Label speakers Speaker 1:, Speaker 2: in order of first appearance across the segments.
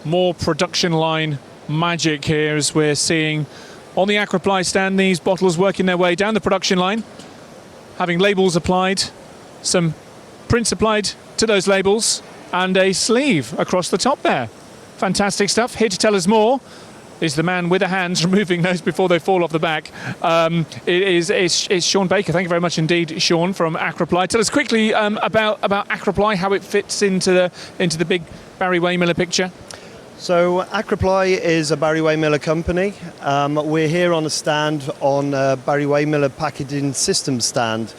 Speaker 1: more production line magic here as we're seeing on the Accraply stand these bottles working their way down the production line, having labels applied, some prints applied to those labels, and a sleeve across the top there. Fantastic stuff. Here to tell us more is the man with the hands removing those before they fall off the back. It's Sean Baker. Thank you very much indeed, Sean, from Accraply. Tell us quickly about Accraply, how it fits into the big Barry Waymiller picture.
Speaker 2: So Accraply is a Barry Waymiller company. We're here on a stand on Barry Waymiller Packaging Systems stand.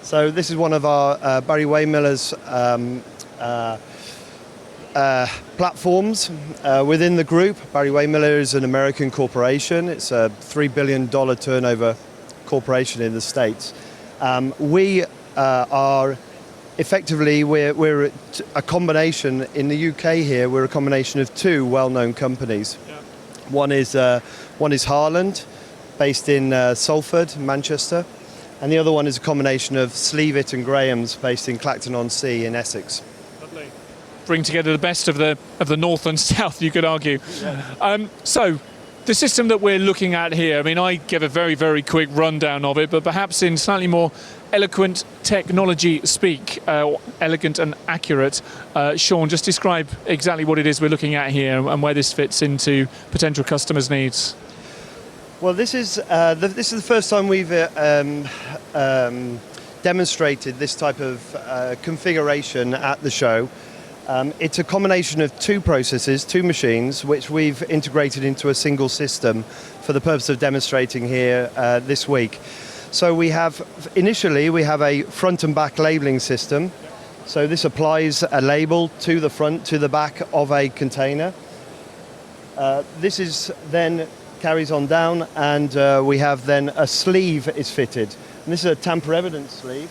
Speaker 2: So this is one of our Barry Waymiller's platforms within the group. Barry Waymiller is an American corporation. It's a $3 billion turnover corporation in the States. We are effectively, we're a combination in the UK here. We're a combination of two well-known companies. Yeah. One is Harland, based in Salford, Manchester, and the other one is a combination of Sleeve It and Graham's, based in Clacton-on-Sea in Essex.
Speaker 1: Lovely. Bring together the best of the north and south, you could argue. Yeah. So, the system that we're looking at here, I mean, I gave a very, very quick rundown of it, but perhaps in slightly more eloquent technology speak, elegant and accurate. Sean, just describe exactly what it is we're looking at here and where this fits into potential customers' needs.
Speaker 2: Well, this is the first time we've demonstrated this type of configuration at the show. It's a combination of two processes, two machines, which we've integrated into a single system for the purpose of demonstrating here this week. So initially we have a front and back labeling system. So this applies a label to the front, to the back of a container. This is then carries on down, and we have then a sleeve is fitted. And this is a tamper evidence sleeve.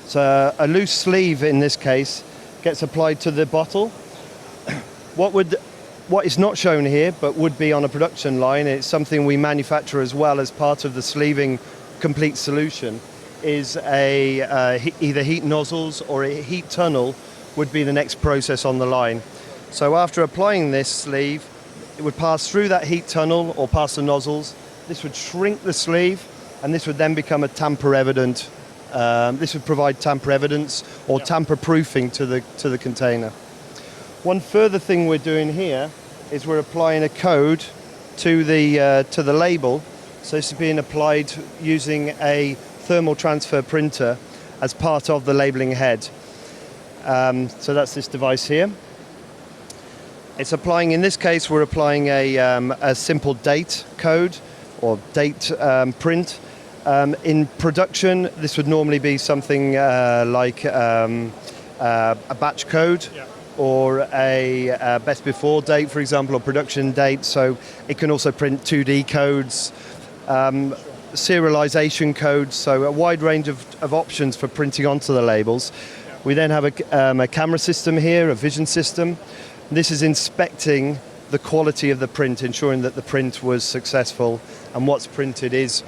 Speaker 2: So a loose sleeve in this case gets applied to the bottle. What is not shown here, but would be on a production line, it's something we manufacture as well as part of the sleeving complete solution, is either heat nozzles or a heat tunnel would be the next process on the line. So after applying this sleeve, it would pass through that heat tunnel or past the nozzles. This would shrink the sleeve, and this would then become a tamper evident. This would provide tamper evidence or tamper proofing to the container. One further thing we're doing here is we're applying a code to the label. So this is being applied using a thermal transfer printer as part of the labeling head. So that's this device here. It's applying, in this case, we're applying a simple date code or date print. In production, this would normally be something like a batch code. Yeah. Or a best before date, for example, or production date. So it can also print 2D codes, serialization codes, so a wide range of options for printing onto the labels. We then have a camera system here, a vision system. This is inspecting the quality of the print, ensuring that the print was successful and what's printed is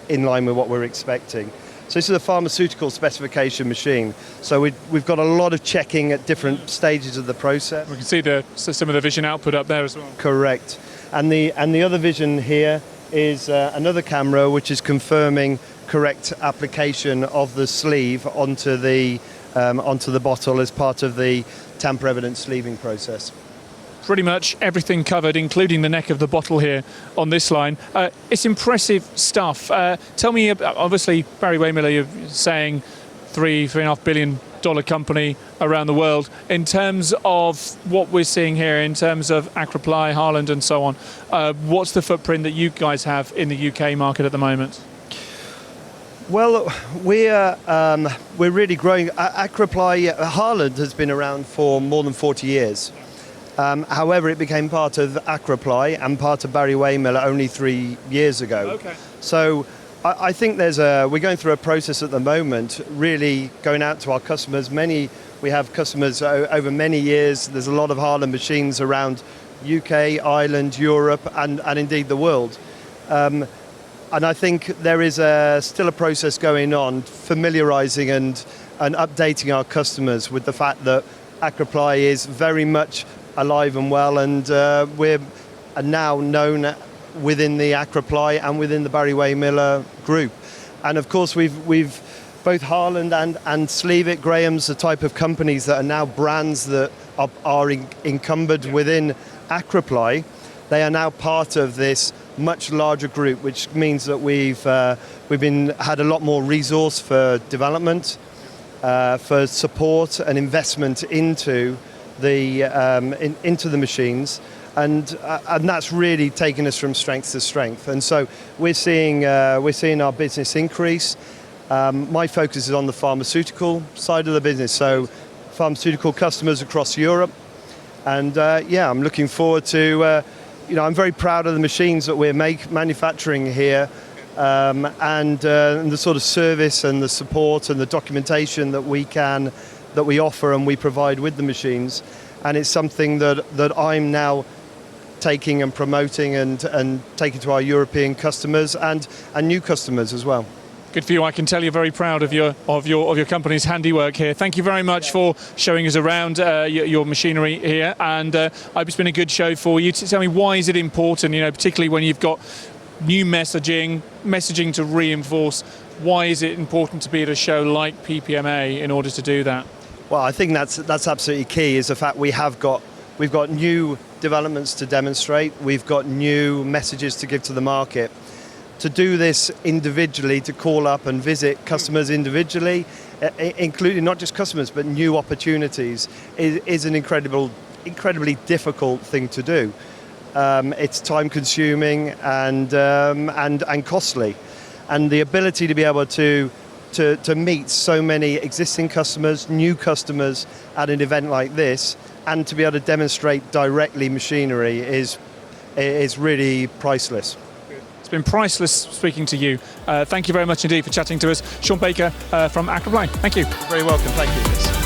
Speaker 2: in line with what we're expecting. So this is a pharmaceutical specification machine. So we've got a lot of checking at different stages of the process.
Speaker 1: We can see some of the vision output up there as well.
Speaker 2: Correct. And the other vision here is another camera which is confirming correct application of the sleeve onto the bottle as part of the tamper evidence sleeving process.
Speaker 1: Pretty much everything covered, including the neck of the bottle here on this line. It's impressive stuff. Tell me, obviously, Barry Waymiller, you're saying $3.5 billion company around the world. In terms of what we're seeing here, in terms of Accraply, Harland, and so on, what's the footprint that you guys have in the UK market at the moment?
Speaker 2: Well, we're really growing. Accraply, Harland has been around for more than 40 years. However, it became part of Accraply and part of Barry Waymiller only 3 years ago. Okay. So I think we're going through a process at the moment, really going out to our customers. We have customers over many years. There's a lot of Harland machines around UK, Ireland, Europe, and indeed the world. And I think there is still a process going on, familiarising and updating our customers with the fact that Accraply is very much alive and well, and we're now known within the Accraply and within the Barry Way Miller group. And of course, we've both Harland and Sleevit, Graham's the type of companies that are now brands that are encumbered within Accraply. They are now part of this much larger group, which means that we've had a lot more resource for development, for support and investment into the machines, and that's really taken us from strength to strength. And so we're seeing our business increase. My focus is on the pharmaceutical side of the business, so pharmaceutical customers across Europe, and I'm looking forward to. I'm very proud of the machines that we're manufacturing here, and the sort of service and the support and the documentation that we offer and we provide with the machines. And it's something that I'm now taking and promoting and taking to our European customers and new customers as well.
Speaker 1: Good for you. I can tell you're very proud of your company's handiwork here. Thank you very much for showing us around your machinery here, and I hope it's been a good show for you. Tell me, why is it important, particularly when you've got new messaging to reinforce, why is it important to be at a show like PPMA in order to do that?
Speaker 2: Well, I think that's absolutely key, is the fact we've got new developments to demonstrate, we've got new messages to give to the market. To do this individually, to call up and visit customers individually, including not just customers but new opportunities, is an incredibly difficult thing to do. It's time consuming and costly, and the ability to be able to meet so many existing customers, new customers at an event like this, and to be able to demonstrate directly machinery is really priceless.
Speaker 1: It's been priceless speaking to you. Thank you very much indeed for chatting to us. Sean Baker from Accraply. Thank you.
Speaker 2: Very welcome. Thank you.